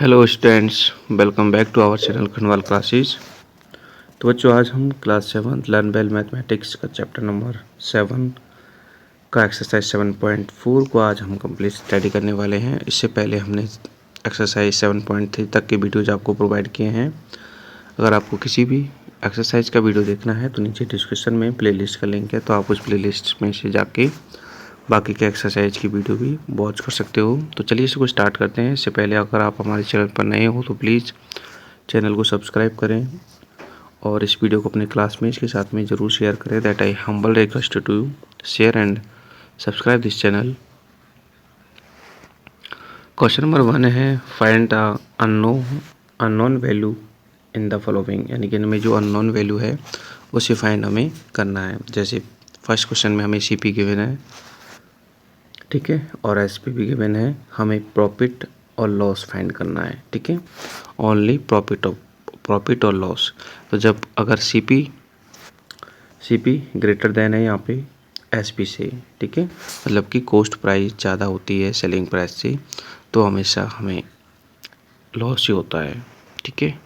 Hello students, welcome back to our channel Khanwal classes. तो बच्चों, आज हम क्लास 7 लर्न वेल मैथमेटिक्स का चैप्टर नंबर 7 का एक्सरसाइज 7.4 को आज हम कंप्लीट स्टडी करने वाले हैं। इससे पहले हमने एक्सरसाइज 7.3 तक के वीडियोज आपको प्रोवाइड किए हैं। अगर आपको किसी भी एक्सरसाइज का वीडियो देखना है तो नीचे डिस्क्रिप्शन में प्लेलिस्ट का लिंक है, तो आप उस प्लेलिस्ट में से जाके बाकी के एक्सरसाइज की वीडियो भी वॉच कर सकते हो। तो चलिए इसको स्टार्ट करते हैं। इससे पहले अगर आप हमारे चैनल पर नए हो तो प्लीज़ चैनल को सब्सक्राइब करें और इस वीडियो को अपने क्लासमेट्स के साथ में ज़रूर शेयर करें। That I humble request to you share and subscribe this channel. Question number 1 है find the unknown value in the following, यानी कि इनमें जो अननोन वैल्यू है उसे फाइंड हमें करना है। जैसे फर्स्ट क्वेश्चन में हमें सीपी गिवन है, ठीक है, और एसपी भी गिवन है। हमें प्रॉफिट और लॉस फाइंड करना है, ठीक है, ओनली प्रॉफिट और लॉस। तो जब अगर सीपी ग्रेटर देन है यहाँ पे एसपी से, ठीक है, मतलब कि कॉस्ट प्राइस ज़्यादा होती है सेलिंग प्राइस से, तो हमेशा हमें लॉस ही होता है, ठीक है।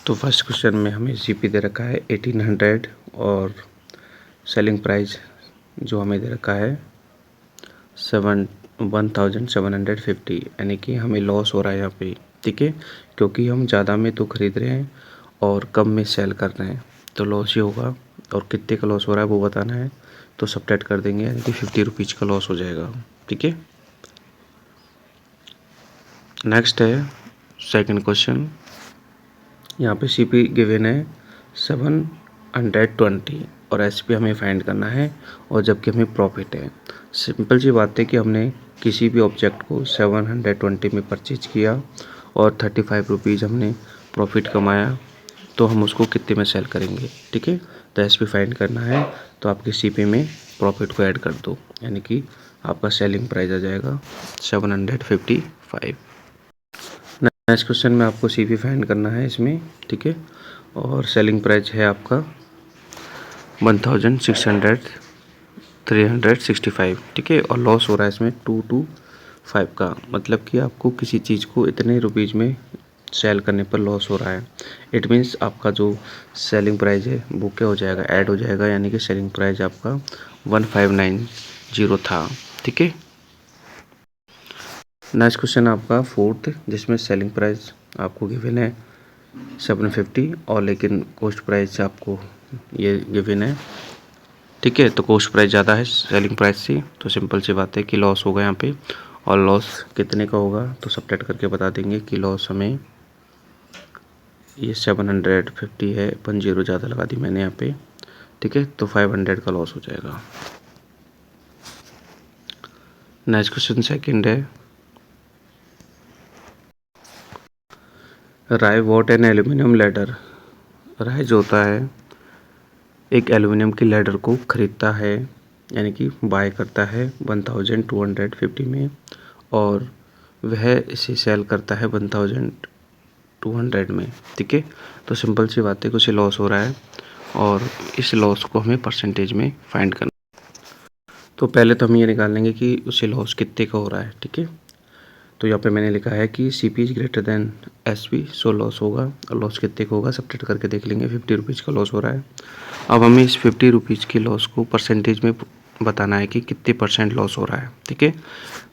तो फर्स्ट क्वेश्चन में हमें सीपी दे रखा है 1800 और सेलिंग प्राइस जो हमें दे रखा है 1750, यानी कि हमें लॉस हो रहा है यहाँ पे, ठीक है, क्योंकि हम ज़्यादा में तो ख़रीद रहे हैं और कम में सेल कर रहे हैं, तो लॉस ही होगा। और कितने का लॉस हो रहा है वो बताना है, तो सब्ट्रैक्ट कर देंगे, यानी कि 50 रुपीज़ का लॉस हो जाएगा, ठीक है। नेक्स्ट है सेकंड क्वेश्चन। यहाँ पे सीपी गिवन है 720 और एसपी हमें फाइंड करना है, और जबकि हमें प्रॉफिट है। सिंपल सी बात है कि हमने किसी भी ऑब्जेक्ट को 720 में परचेज किया और 35 रुपीज़ हमने प्रॉफिट कमाया, तो हम उसको कितने में सेल करेंगे, ठीक है। तो एसपी फाइंड करना है, तो आपके सीपी में प्रॉफिट को ऐड कर दो, यानी कि आपका सेलिंग प्राइस आ जाएगा 755। नेक्स्ट क्वेश्चन में आपको सीपी फाइंड करना है इसमें, ठीक है, और सेलिंग प्राइस है आपका 1665, ठीक है, और लॉस हो रहा है इसमें 225 का, मतलब कि आपको किसी चीज़ को इतने रुपीज़ में सेल करने पर लॉस हो रहा है। इट मीन्स आपका जो सेलिंग प्राइस है वो क्या हो जाएगा, ऐड हो जाएगा, यानी कि सेलिंग प्राइस आपका 1590 था, ठीक है। नेक्स्ट क्वेश्चन आपका फोर्थ, जिसमें सेलिंग प्राइस आपको गिवन है 750 और लेकिन कॉस्ट प्राइस आपको ये गिवन है, ठीक है, तो कॉस्ट प्राइस ज़्यादा है सेलिंग प्राइस से, तो सिंपल सी बात है कि लॉस होगा यहाँ पे। और लॉस कितने का होगा तो सब्ट्रैक्ट करके बता देंगे कि लॉस हमें ये 750 है, 10 ज़्यादा लगा दी मैंने यहाँ पे, ठीक है, तो 500 का लॉस हो जाएगा। नेक्स्ट क्वेश्चन सेकंड है राय वॉट एन एल्यूमिनियम लैडर। राय जो होता है एक एल्यूमिनियम की लैडर को खरीदता है, यानी कि बाय करता है 1250 में, और वह इसे सेल करता है 1200 में, ठीक है। तो सिंपल सी बात है कि उसे लॉस हो रहा है और इस लॉस को हमें परसेंटेज में फाइंड करना। तो पहले तो हम ये निकाल लेंगे कि उसे लॉस कितने का हो रहा है, ठीक है। तो यहाँ पे मैंने लिखा है कि CP is greater than SP, so loss होगा, और लॉस कितने का होगा सब्ट्रैक्ट करके देख लेंगे। 50 रुपीज़ का लॉस हो रहा है। अब हमें इस 50 रुपीज़ के लॉस को परसेंटेज में बताना है कि कितने परसेंट लॉस हो रहा है, ठीक है।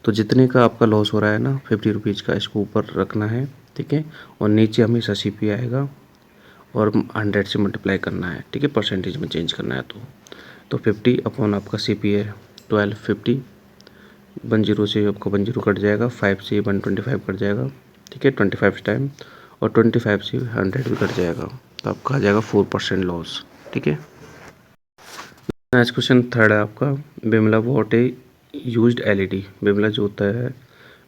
तो जितने का आपका लॉस हो रहा है ना 50 रुपीज़ का, इसको ऊपर रखना है, ठीक है, और नीचे हमेशा सीपी आएगा और 100 से मल्टीप्लाई करना है, ठीक है, परसेंटेज में चेंज करना है। तो 50 अपॉन आपका सीपी है 1250, 10 से आपका 10 कट जाएगा, 5 से 125 कट जाएगा, ठीक है, 25 टाइम, और 25 से 100 भी कट जाएगा, तो आपका आ जाएगा 4% लॉस, ठीक है। नेक्स्ट क्वेश्चन थर्ड है आपका Bimla what a used LED. Bimla जो होता है,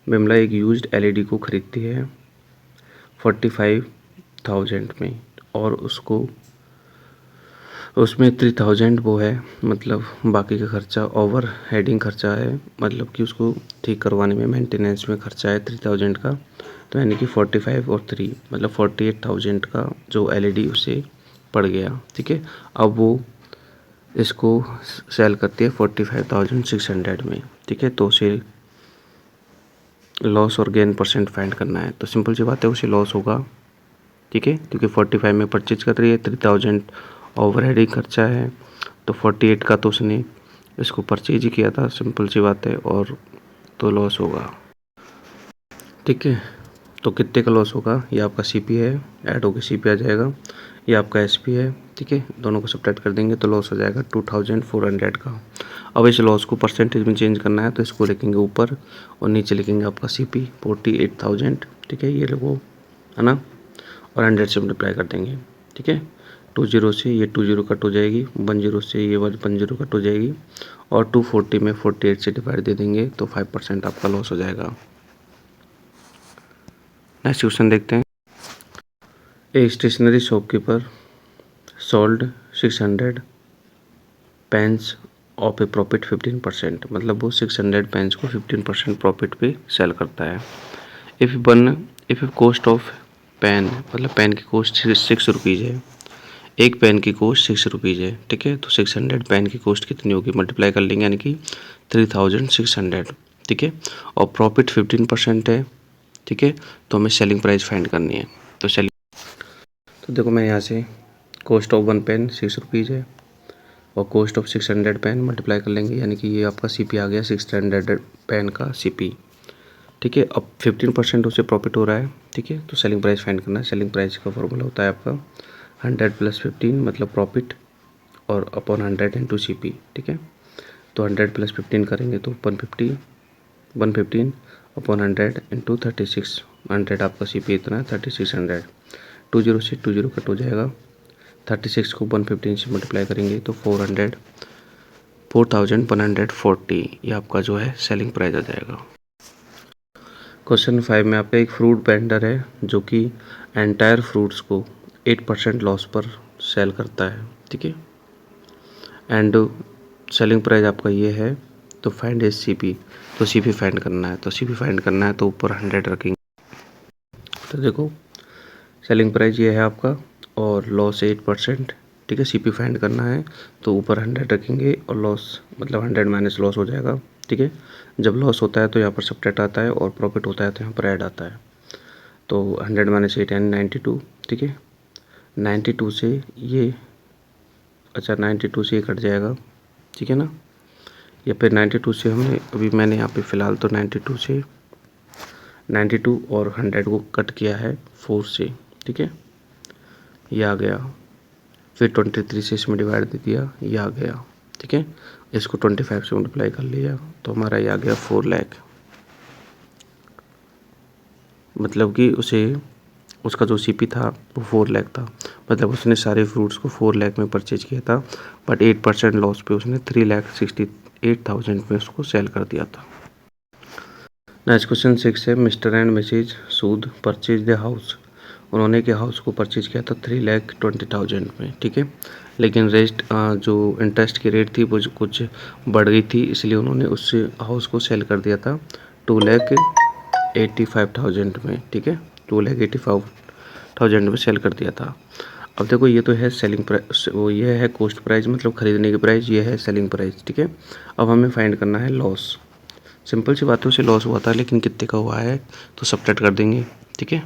बिमला एक यूज्ड एलईडी को खरीदती है 45,000 में, और उसमें 3000 वो है, मतलब बाकी का खर्चा ओवर हेडिंग खर्चा है, मतलब कि उसको ठीक करवाने में मेंटेनेंस में खर्चा है 3000 का, तो यानी कि 45 और 3 मतलब 48,000 का जो एलईडी उसे पड़ गया, ठीक है। अब वो इसको सेल करती है 45,600 में, ठीक है, तो उसे लॉस और गेन परसेंट फाइंड करना है। तो सिंपल सी बात है, उसे लॉस होगा, ठीक है, क्योंकि 45 में परचेज कर रही है, 3000 ओवरहेड खर्चा है, तो 48 का तो उसने इसको परचेज ही किया था, सिंपल सी बात है, और तो लॉस होगा, ठीक है। तो कितने का लॉस होगा, ये आपका सीपी है, ऐड होकर सीपी आ जाएगा, ये आपका एसपी है, ठीक है, दोनों को सब्ट्रैक्ट कर देंगे तो लॉस हो जाएगा 2400 का। अब इस लॉस को परसेंटेज में चेंज करना है, तो इसको लिखेंगे ऊपर और नीचे लिखेंगे आपका सीपी 48,000, ठीक है, ये लोगो है ना, और 100 से मल्टीप्लाई कर देंगे, ठीक है। 20 से ये 20 कट हो जाएगी, 10 से ये 10 कट हो जाएगी, और 240 में 48 से डिवाइड दे देंगे तो 5% आपका लॉस हो जाएगा। नेक्स्ट क्वेश्चन देखते हैं। A stationary shopkeeper sold 600 pains of A profit 15%, मतलब वो 600 पेन्स को 15% प्रॉफिट पे सेल करता है। इफ़ कॉस्ट ऑफ पेन, मतलब पेन की कॉस्ट 6 रुपीज़ है, एक पेन की कॉस्ट 6 रुपीज़ है, ठीक है, तो 600 पेन की कॉस्ट कितनी होगी, मल्टीप्लाई कर लेंगे, यानी कि 3600, ठीक है, और प्रॉफिट 15% है, ठीक है, तो हमें सेलिंग प्राइस फाइंड करनी है। तो देखो मैं यहाँ से कॉस्ट ऑफ 1 पेन 6 रुपीज़ है, और कॉस्ट ऑफ 600 पेन मल्टीप्लाई कर लेंगे, यानी कि ये आपका सीपी आ गया 600 पेन का सीपी, ठीक है। अब 15% उससे प्रॉफिट हो रहा है, ठीक है, तो सेलिंग प्राइस फाइंड करना है। सेलिंग प्राइस का फॉर्मूला होता है आपका 100 + 15 मतलब प्रॉफिट, और अपॉन 100 इंटू सीपी, ठीक है। तो 100 + 15 करेंगे तो 115 अपॉन 100 इंटू 36, 100 आपका सीपी इतना है 3600, 20 से 20 कट हो जाएगा, 36 को 115 से मल्टीप्लाई करेंगे तो 4140, ये आपका जो है सेलिंग प्राइस आ जाएगा। क्वेश्चन 5 में आपका एक फ्रूट वेंडर है जो कि एंटायर फ्रूट्स को 8% लॉस पर सेल करता है, ठीक है, एंड सेलिंग प्राइस आपका ये है, तो फाइंड इज सीपी, तो सीपी फाइंड करना है, तो ऊपर 100 रखेंगे। तो देखो सेलिंग प्राइस ये है आपका, और लॉस 8%, ठीक है, सीपी फाइंड करना है, तो ऊपर 100 रखेंगे, और लॉस मतलब 100 माइनस लॉस हो जाएगा, ठीक है। जब लॉस होता है तो यहाँ पर सब्ट्रैक्ट आता है, और प्रॉफिट होता है तो यहाँ पर ऐड आता है। तो 100 माइनस 8 यानी 92, ठीक है, 92 से ये, अच्छा 92 से ये कट जाएगा, ठीक है ना, या फिर 92 से हमने अभी मैंने यहाँ पे फ़िलहाल तो 92 से 92 और 100 को कट किया है 4 से, ठीक है, ये आ गया, फिर 23 से इसमें डिवाइड दे दिया, ये आ गया, ठीक है, इसको 25 से मल्टीप्लाई कर लिया तो हमारा ये आ गया 4 लाख, मतलब कि उसका जो सीपी था वो 4 लाख था, मतलब उसने सारे फ्रूट्स को 4 लाख में परचेज किया था, बट 8% लॉस पे उसने 3,68,000 में उसको सेल कर दिया था। नेक्स्ट क्वेश्चन 6 है, मिस्टर and Mrs Sood purchase the house, उन्होंने के हाउस को परचेज किया था 3,20,000 में, ठीक है, लेकिन रेस्ट जो इंटरेस्ट की रेट थी वो जो कुछ बढ़ गई थी, इसलिए उन्होंने उस हाउस को सेल कर दिया था 2,85,000 में, ठीक है, 2,85,000 में सेल कर दिया था। अब देखो ये तो है सेलिंग प्राइस, वो ये है कॉस्ट प्राइस मतलब खरीदने की प्राइस, ये है सेलिंग प्राइस, ठीक है। अब हमें फाइंड करना है लॉस, सिंपल सी बातों से लॉस हुआ था, लेकिन कितने का हुआ है तो सब्ट्रैक्ट कर देंगे, ठीक है।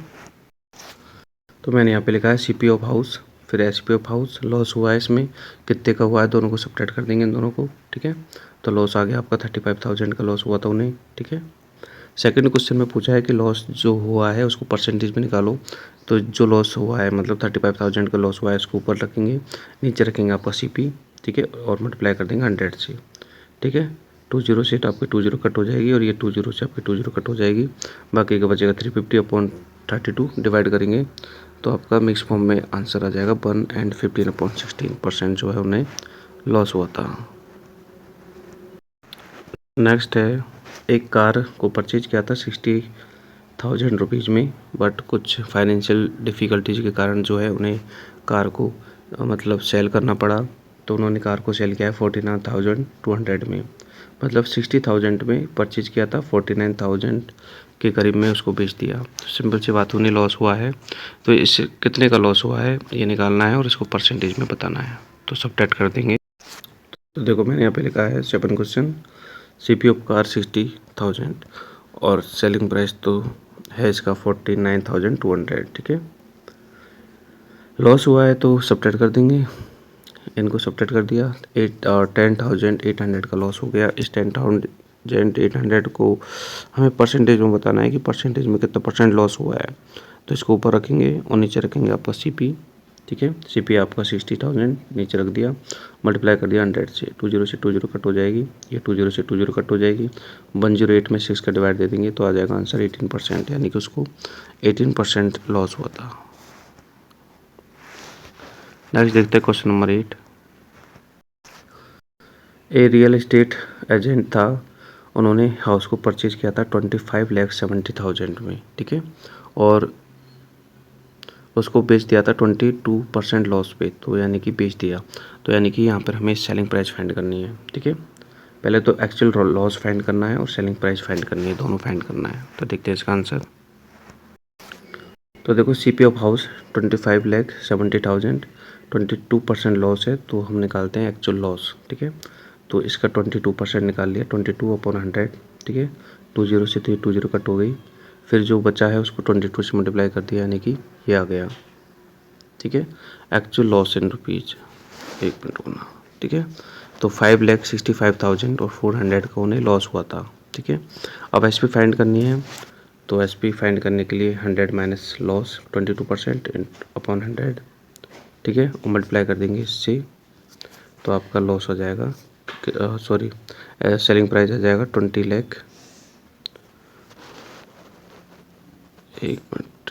तो मैंने यहाँ पे लिखा है सीपी ऑफ हाउस, फिर एसपी ऑफ हाउस, लॉस हुआ है इसमें, कितने का हुआ है दोनों को सब्ट्रैक्ट कर देंगे इन दोनों को, ठीक है। तो लॉस आ गया आपका 35,000 का लॉस हुआ था उन्हें, ठीक है। सेकंड क्वेश्चन में पूछा है कि लॉस जो हुआ है उसको परसेंटेज में निकालो, तो जो लॉस हुआ है मतलब 35,000 का लॉस हुआ है इसको ऊपर रखेंगे, नीचे रखेंगे आपका सीपी, ठीक है, और मल्टीप्लाई कर देंगे 100 से, ठीक है। 20 से आपकी 20 कट हो जाएगी, और ये 20 से आपकी 20 कट हो जाएगी, बाकी का बचेगा 350 अपॉन 32 डिवाइड करेंगे तो आपका मिक्स फॉर्म में आंसर आ जाएगा 1 एंड 15/16% जो है उन्हें लॉस हुआ था। नेक्स्ट है, एक कार को परचेज किया था 60,000 रुपीज़ में, बट कुछ फाइनेंशियल डिफ़िकल्टीज के कारण जो है उन्हें कार को मतलब सेल करना पड़ा, तो उन्होंने कार को सेल किया है 49,200 में, मतलब 60,000 में परचेज किया था, 49,000 के करीब में उसको बेच दिया। तो सिंपल सी बात, उन्हें लॉस हुआ है, तो इससे कितने का लॉस हुआ है ये निकालना है और इसको परसेंटेज में बताना है, तो सब्ट्रैक्ट कर देंगे। तो देखो मैंने यहाँ पे लिखा है 7 क्वेश्चन, सीपी ऑफ कार 60,000 और सेलिंग प्राइस तो है इसका 49,200, ठीक है। लॉस हुआ है तो सब्ट्रैक्ट कर देंगे, इनको सब्ट्रैक्ट कर दिया, 10,800 का लॉस हो गया। इस 10,800 को हमें परसेंटेज में बताना है कि परसेंटेज में कितना परसेंट लॉस हुआ है। तो इसको ऊपर रखेंगे और नीचे रखेंगे आपका CP, ठीक है। CP आपका 60,000 नीचे रख दिया, मल्टीप्लाई कर दिया 100 से, 20 से 20 कट हो जाएगी, ये 20 से 20 कट हो जाएगी, 108 में 6 का डिवाइड दे देंगे तो आ जाएगा आंसर 18%, यानी कि उसको 18% लॉस हुआ था। नेक्स्ट देखते हैं question number 8। A real estate agent था, उन्होंने हाउस को परचेज किया था 25,70,000 में, ठीक है, और उसको बेच दिया था 22% लॉस पे, तो यानी कि बेच दिया। तो यानी कि यहाँ पर हमें सेलिंग प्राइस फाइंड करनी है, ठीक है। पहले तो एक्चुअल लॉस फाइंड करना है और सेलिंग प्राइस फाइंड करनी है, दोनों फाइंड करना है। तो देखते हैं इसका आंसर। तो देखो CP ऑफ हाउस 25,70,000, 22% लॉस है, तो हम निकालते हैं एक्चुअल लॉस, ठीक है। तो इसका 22% निकाल लिया, 22/100, ठीक है। 20 से 20 कट हो गई, फिर जो बचा है उसको 22 से मल्टीप्लाई कर दिया, यानी कि ये आ गया, ठीक है। Actual loss in rupees, 1 minute होना, ठीक है। तो 5,65,400 का उन्हें लॉस हुआ था, ठीक है। अब SP फाइंड करनी है, तो SP फाइंड करने के लिए 100 माइनस लॉस 22% अपॉन 100, ठीक है, और मल्टीप्लाई कर देंगे इससे, तो आपका लॉस हो जाएगा, सॉरी सेलिंग प्राइस आ जाएगा 20 लाख, 1 मिनट,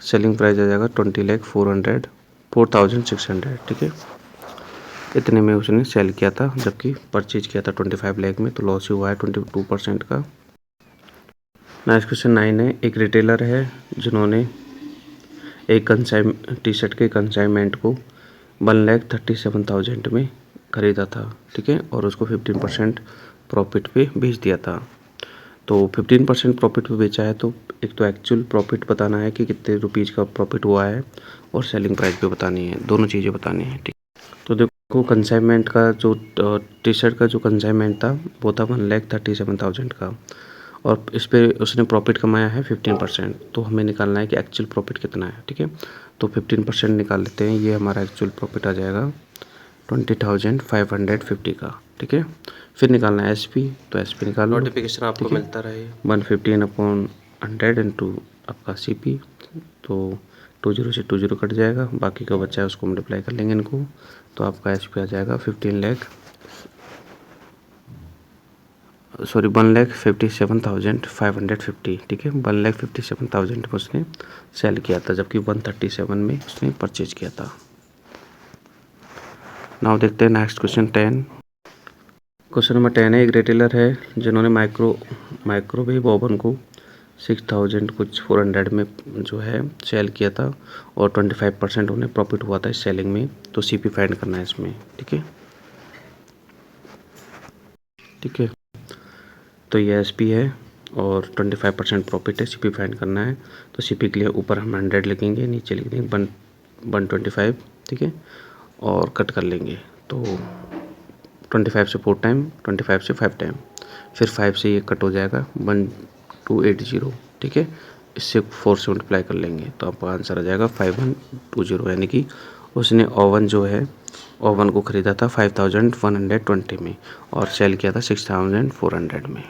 सेलिंग प्राइस आ जाएगा 20,400,600, ठीक है। इतने में उसने सेल किया था, जबकि परचेज किया था 25 लाख में, तो लॉस ही हुआ है 22% का। नेक्स्ट क्वेश्चन 9 है। एक रिटेलर है जिन्होंने एक टी शर्ट के कंसाइनमेंट को 1,37,000 में ख़रीदा था, ठीक है, और उसको 15% प्रॉफिट पे बेच दिया था। तो 15% प्रॉफिट पे बेचा है, तो एक तो एक्चुअल प्रॉफिट बताना है कि कितने रुपीज़ का प्रॉफिट हुआ है, और सेलिंग प्राइस भी बतानी है, दोनों चीज़ें बतानी है, ठीक। तो देखो कंसाइनमेंट का जो टी शर्ट का जो कंसाइनमेंट था वो था 1,37,000 का, और इस पर उसने प्रॉफिट कमाया है 15%। तो हमें निकालना है कि एक्चुअल प्रॉफिट कितना है, ठीक है। तो 15% निकाल लेते हैं, ये हमारा एक्चुअल प्रॉफिट आ जाएगा 20,550 का, ठीक है। फिर निकालना है SP, तो SP निकाल लो, नोटिफिकेशन आपको मिलता रहे। 115/100 इंटू आपका CP, तो 20 से 20 कट जाएगा, बाकी का बच्चा है उसको मल्टीप्लाई कर लेंगे इनको, तो आपका SP आ जाएगा 1,57,550, ठीक है। 1,57,000 में उसने सेल किया था, जबकि 137 में उसने परचेज किया था। नाउ देखते हैं नेक्स्ट क्वेश्चन 10। क्वेश्चन नंबर 10 है। एक रिटेलर है जिन्होंने माइक्रोवेव ओवन को 6,000 कुछ 400 में जो है सेल किया था, और 25% उन्हें प्रॉफिट हुआ था इस सेलिंग में। तो CP फाइंड करना है इसमें, ठीक है, ठीक है। तो ये SP है और 25% प्रॉफिट है, CP फाइंड करना है। तो CP के लिए ऊपर हम 100 लिखेंगे, नीचे लिख देंगे 125, ठीक है, और कट कर लेंगे। तो 25 से 4 टाइम, 25 से 5 टाइम, फिर 5 से ये कट हो जाएगा 1280, ठीक है। इससे 4 से मल्टीप्लाई कर लेंगे, तो आपका आंसर आ जाएगा 5120, यानी कि उसने ओवन जो है ओवन को ख़रीदा था 5,120 में, और सेल किया था 6,400 में।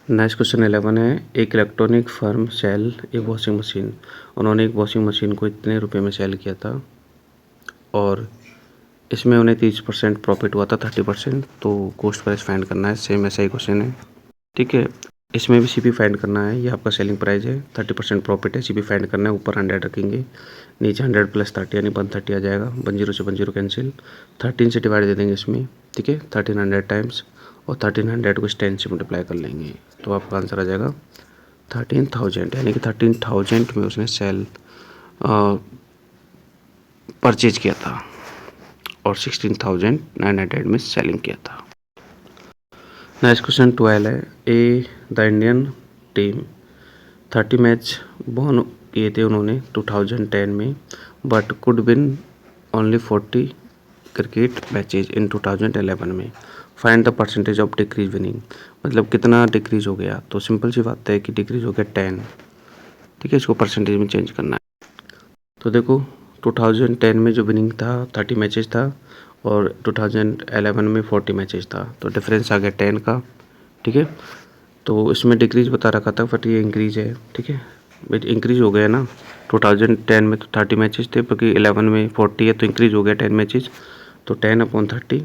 नेक्स्ट क्वेश्चन 11 है। एक इलेक्ट्रॉनिक फर्म सेल ए वॉशिंग मशीन, उन्होंने एक वॉशिंग मशीन को इतने रुपए में सेल किया था, और इसमें उन्हें 30% प्रॉफिट हुआ था, 30%। तो कॉस्ट प्राइस फाइंड करना है, सेम ऐसा ही क्वेश्चन है, ठीक है। इसमें भी CP फाइंड करना है, ये आपका सेलिंग प्राइस है, 30% प्रॉफिट है, CP फाइंड करना है, ऊपर 100 रखेंगे, नीचे 100 + 30 यानी 130 आ जाएगा, 10 से 10 कैंसिल, 13 से डिवाइड दे देंगे इसमें, ठीक है, 1300 टाइम्स, और 1300 को 10 से मल्टीप्लाई कर लेंगे, तो आपका आंसर आ जाएगा 13,000, यानी कि 13,000 में उसने परचेज किया था, और 16,900 में सेलिंग किया था। नेक्स्ट क्वेश्चन 12 है। द इंडियन टीम 30 मैच बॉन किए थे उन्होंने 2010 में, but could win only 40 cricket matches इन 2011 में। Find the percentage of decrease winning, मतलब कितना डिक्रीज हो गया। तो सिंपल सी बात है कि डिक्रीज हो गया 10, ठीक है, इसको परसेंटेज में चेंज करना है। तो देखो 2010 में जो विनिंग था 30 मैचेस था और 2011 में 40 मैचेस था, तो डिफरेंस आ गया 10 का, ठीक है। तो इसमें डिक्रीज बता रखा था बट ये इंक्रीज है, ठीक है, बट इंक्रीज हो गया ना। 2010 में तो 30 मैचेस थे, क्योंकि 11 में 40 है तो इंक्रीज हो गया 10 मैचेस। तो 10/30,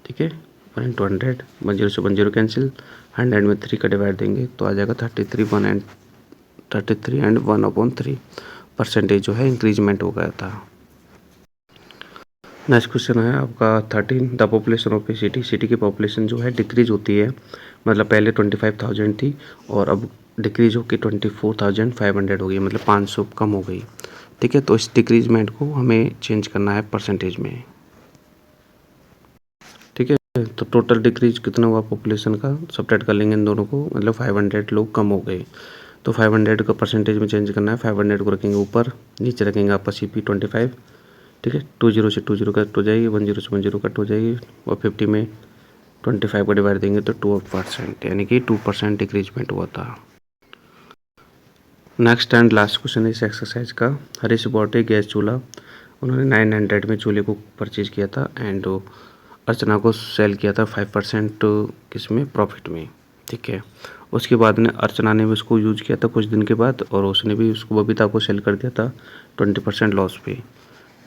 ठीक है, 1/100, 10 से 10 कैंसिल, 100 में 3 का डिवाइड देंगे तो आ जाएगा 33 एंड 1/3 परसेंटेज जो है इंक्रीजमेंट हो गया था। नेक्स्ट क्वेश्चन है आपका 13, the population of A city, city की पॉपुलेशन जो है डिक्रीज होती है, मतलब पहले 25,000 थी और अब डिक्रीज होकर 24,500 हो गई, मतलब 500 कम हो गई, ठीक है। तो इस डिक्रीजमेंट को हमें चेंज करना है परसेंटेज में, ठीक है। तो टोटल डिक्रीज कितना हुआ पॉपुलेशन का, सब्ट्रैक्ट कर लेंगे इन दोनों को, मतलब 500 लोग कम हो गए। तो 500 का परसेंटेज में चेंज करना है, 500 को रखेंगे ऊपर, नीचे रखेंगे आपका CP25, ठीक है। 20 से 20 कट हो जाएगी, 10 से 10 कट हो जाएगी और 50 में 25 का डिवाइड देंगे तो 2%, यानी कि 2% डिक्रीजमेंट हुआ था। नेक्स्ट एंड लास्ट क्वेश्चन है इस एक्सरसाइज का। हरीश बॉट ए गैस चूल्हा, उन्होंने 900 में चूल्हे को परचेज किया था एंड अर्चना को सेल किया था 5% किसमें, प्रॉफिट में, ठीक है। उसके बाद ने अर्चना ने भी उसको यूज किया था कुछ दिन के बाद और उसने भी उसको बबीता को सेल कर दिया था 20% लॉस पे।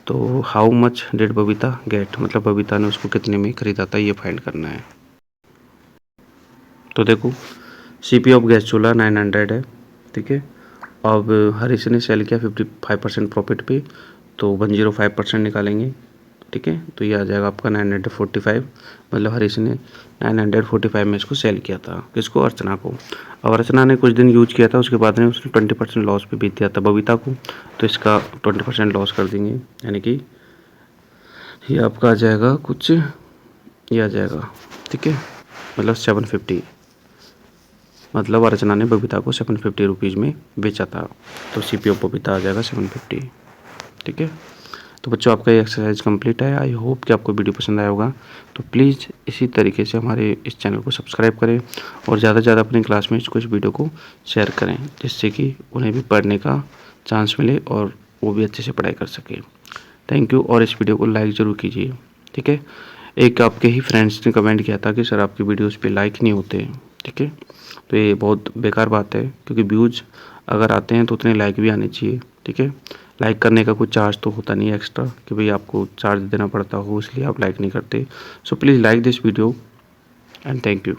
तो how much did Babita get, मतलब बबीता ने उसको कितने में खरीदा था, ये फाइंड करना है। तो देखो CP ऑफ गैस चूल्हा 900 है, ठीक है। अब हरीश ने सेल किया 55% प्रॉफिट पे, तो 105% निकालेंगे, ठीक है। तो ये आ जाएगा आपका 945, मतलब हरीश ने 945 में इसको सेल किया था, किसको, अर्चना को। और अर्चना ने कुछ दिन यूज किया था, उसके बाद में उसने 20% लॉस पे बेच दिया था बबीता को, तो इसका 20% लॉस कर देंगे, यानी कि ये आपका आ जाएगा कुछ, ये आ जाएगा, ठीक है, मतलब 750, मतलब अर्चना ने बबीता को 750 रुपीज़ में बेचा था, तो CP ऑफ बबीता आ जाएगा 750, ठीक है। तो बच्चों आपका ये एक्सरसाइज कंप्लीट है। आई होप कि आपको वीडियो पसंद आया होगा। तो प्लीज़ इसी तरीके से हमारे इस चैनल को सब्सक्राइब करें और ज़्यादा से ज़्यादा अपने क्लासमेट्स को इस वीडियो को शेयर करें, जिससे कि उन्हें भी पढ़ने का चांस मिले और वो भी अच्छे से पढ़ाई कर सकें। थैंक यू, और इस वीडियो को लाइक ज़रूर कीजिए, ठीक है। एक आपके ही फ्रेंड्स ने कमेंट किया था कि सर आपकी वीडियोज़ पर लाइक नहीं होते, ठीक है। तो ये बहुत बेकार बात है, क्योंकि व्यूज़ अगर आते हैं तो उतने लाइक भी आने चाहिए, ठीक है। लाइक करने का कुछ चार्ज तो होता नहीं है एक्स्ट्रा कि भाई आपको चार्ज देना पड़ता हो, इसलिए आप लाइक नहीं करते। So please like this video and thank you.